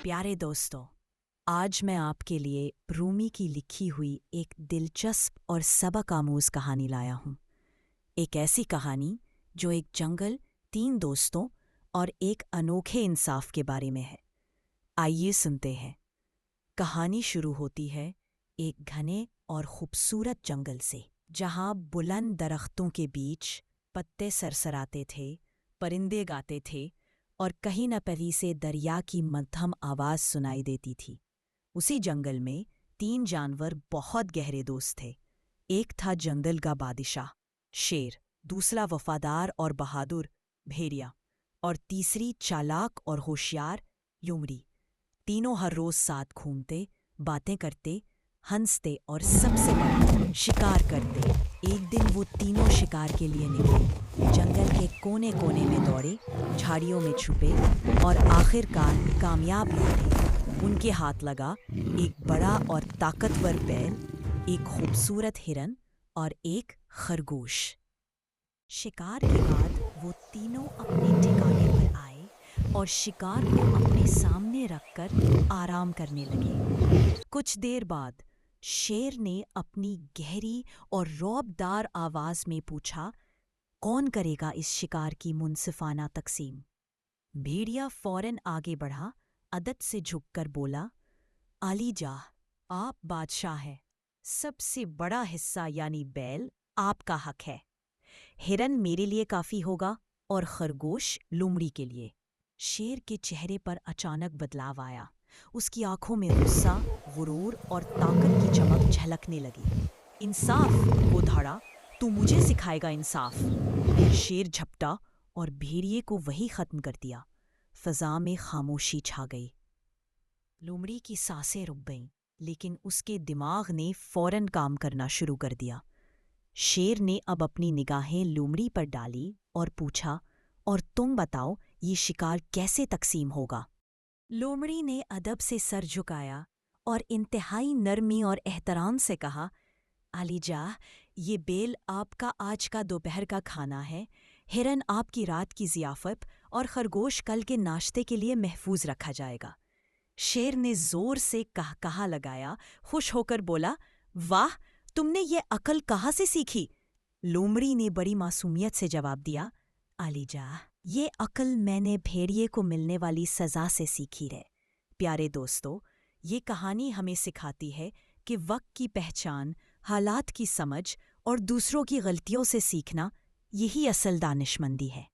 प्यारे दोस्तों, आज मैं आपके लिए रूमी की लिखी हुई एक दिलचस्प और सबक आमूज़ कहानी लाया हूँ। एक ऐसी कहानी जो एक जंगल, 3 दोस्तों और एक अनोखे इंसाफ के बारे में है। आइए सुनते हैं। कहानी शुरू होती है एक घने और खूबसूरत जंगल से, जहाँ बुलंद दरख्तों के बीच पत्ते सरसराते थे, परिंदे गाते थे और कहीं न कहीं से दरिया की मध्यम आवाज़ सुनाई देती थी। उसी जंगल में 3 जानवर बहुत गहरे दोस्त थे। एक था जंगल का बादशाह शेर, दूसरा वफादार और बहादुर भेड़िया और तीसरी चालाक और होशियार लोमड़ी। तीनों हर रोज साथ घूमते, बातें करते, हंसते और सबसे बड़ा शिकार करते। एक दिन वो तीनों शिकार के लिए निकले, जंगल के कोने कोने में दौड़े, झाड़ियों में छुपे और आखिरकार कामयाब हुए थे। उनके हाथ लगा एक बड़ा और ताकतवर बैल, एक खूबसूरत हिरन और एक खरगोश। शिकार के बाद वो तीनों अपने ठिकाने पर आए और शिकार को अपने सामने रखकर आराम करने लगे। कुछ देर बाद शेर ने अपनी गहरी और रौबदार आवाज में पूछा, कौन करेगा इस शिकार की मुनसिफाना तकसीम? भेड़िया फौरन आगे बढ़ा, अदब से झुककर बोला, आली जाह, आप बादशाह हैं। सबसे बड़ा हिस्सा यानी बैल आपका हक है। हिरन मेरे लिए काफी होगा और खरगोश लोमड़ी के लिए। शेर के चेहरे पर अचानक बदलाव आया। उसकी आंखों में गुस्सा, गुरूर और ताकत की चमक झलकने लगी। इंसाफ, वो धड़ा, तू मुझे सिखाएगा इंसाफ? फिर शेर झपटा और भेड़िए को वही खत्म कर दिया। फजा में खामोशी छा गई। लोमड़ी की सांसें रुक गईं, लेकिन उसके दिमाग ने फौरन काम करना शुरू कर दिया। शेर ने अब अपनी निगाहें लोमड़ी पर डाली और पूछा, और तुम बताओ, ये शिकार कैसे तकसीम होगा? लोमड़ी ने अदब से सर झुकाया और इंतहाई नरमी और एहतराम से कहा, आलीजाह, ये बेल आपका आज का दोपहर का खाना है, हिरन आपकी रात की ज़ियाफ़त और खरगोश कल के नाश्ते के लिए महफूज रखा जाएगा। शेर ने ज़ोर से कहकहा लगाया, खुश होकर बोला, वाह, तुमने ये अकल कहाँ से सीखी? लोमड़ी ने बड़ी मासूमियत से जवाब दिया, आलीजाह, ये अकल मैंने भेड़िए को मिलने वाली सज़ा से सीखी है। प्यारे दोस्तों, ये कहानी हमें सिखाती है कि वक्त की पहचान, हालात की समझ और दूसरों की गलतियों से सीखना, यही असल दानिशमंदी है।